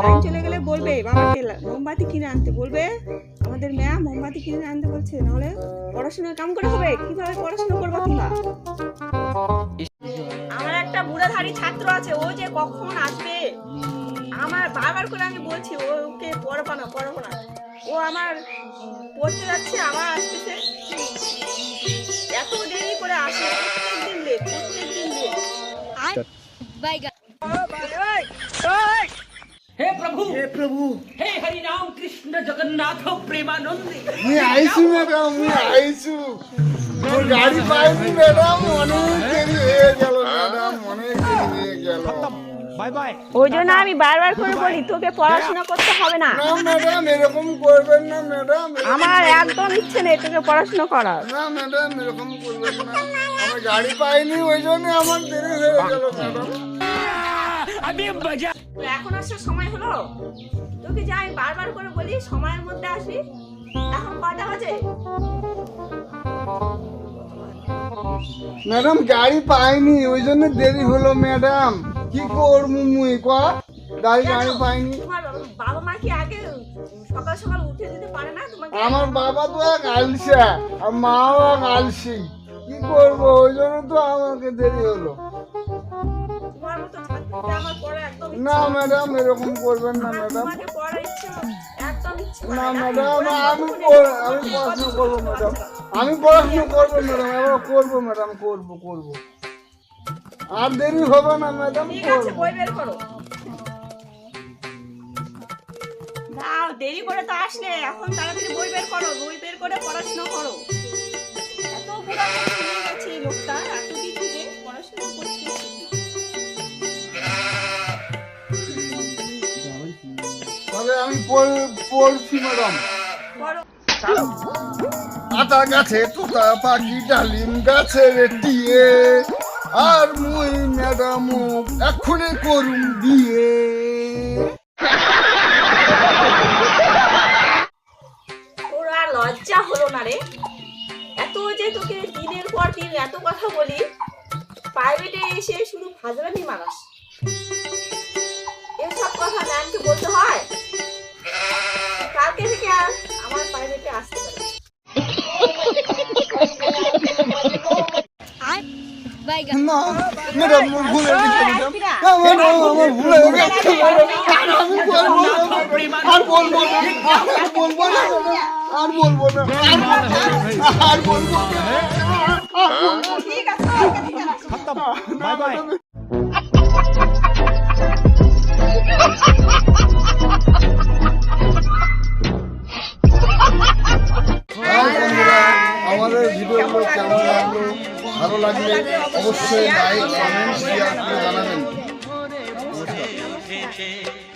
Line চলে গেলে বলবে বাবাকে মোমবাতি কিনে আনতে বলবে, আমাদের ম্যাম মোমবাতি কিনে আনতে বলছে, নাহলে পড়াশোনা কাম করে হবে। কিভাবে পড়াশোনা করবো তোমরা? আমার একটা বুড়াধারী ছাত্র আছে, ও যে কখন আসবে আমার বারবার করে আমি বলছি ওকে পড়াবো না। ও আমার পড়তে যাচ্ছে, আবার আসতেছে, এত দেরি করে আসে, প্রত্যেকদিন লেট। हे प्रभु हे हरि राम कृष्ण जगन्नाथ प्रेमानंद मैं आईसु मैडम मोर गाड़ी पाइনি मैडम অনেক দেরি হয়ে গেল ম্যাডাম, অনেক দেরি হয়ে গেল। Bye bye. ওই জন্য আমি বারবার করে বলি তোকে পড়াশোনা করতে হবে না। না ম্যাডাম এরকম করবেন না ম্যাডাম, আমার একদম ইচ্ছে নেই তোকে পড়াশোনা করার। না ম্যাডাম এরকম করবেন না, আমার গাড়ি পাইনি ওই জন্য আমার দেরি হয়ে গেল ম্যাডাম। अभी मजा। এখন আসার সময় হলো, তোকে যে আমি বারবার করে বলি সময়ের মধ্যে আসবি, এখন কটা বাজে? ম্যাডাম গাড়ি পাইনি ওই জন্য দেরি হলো ম্যাডাম, কি করবো মুই কয়া গাড়ি পাইনি। তোমার বাবা মা কি আগে সকাল সকাল উঠে দিতে পারে না তোমাকে? আমার বাবা তো এক আলসা আর মাও এক আলসি, কি করবো ওই জন্য তো আমাকে দেরি হলো। তোমার মতো ছাত্রকে আমার পড়া একদম ইচ্ছে না ম্যাডাম এরকম করবেন না ম্যাডাম, তোমাকে পড়ার ইচ্ছে একদম ইচ্ছে না ম্যাডাম আমি পড়াশোনা করবো ম্যাডাম, আমি পড়াশোনা করবো ম্যাডাম, এবার করবো ম্যাডাম, করবো আর দেরি হবে না ম্যাডাম, ঠিক আছে, করবো। বই বের করো। দাও, দেরি করে তো আসলে, এখন তাড়াতাড়ি বই বের করো, বই বের করে পড়াশোনা করো। এত বুড়া হয়ে গেছে এই লোকটা, এত দিন থেকে পড়াশোনা করছে। তাহলে আমি পড়ছি ম্যাডাম। পড়ো। আতা গাছে তোতা পাখি ডালিম গাছে টিয়ে, আর মুই ম্যাডাম এক্ষুনি করুম বিয়ে। তোর আর লজ্জা হলো না রে? এত যে তোকে দিনের পর দিন এত কথা বলি, প্রাইভেটে এসে শুধু ফাজলামি মারাস। এসব কথা ম্যামকে বলতে হয়? কালকে থেকে আর আমার প্রাইভেটে আসতে পারে। না ম্যাডাম মোর ভুল হয়ে গেছে ম্যাডাম, ম্যাডাম আমার ভুল হয়ে গেছে ম্যাডাম, আমি বলবো না, আর বলবো না, আর বলবো না, আর বলবো না, আর বলবো না। ঠিক আছে, কালকে থেকে আসো। खत्म। Bye bye. বন্ধুরা আমাদের ভিডিওগুলো কেমন লাগলো, ভালো লাগলে অবশ্যই লাইক কমেন্ট শেয়ার করে জানাবেন। নমস্কার।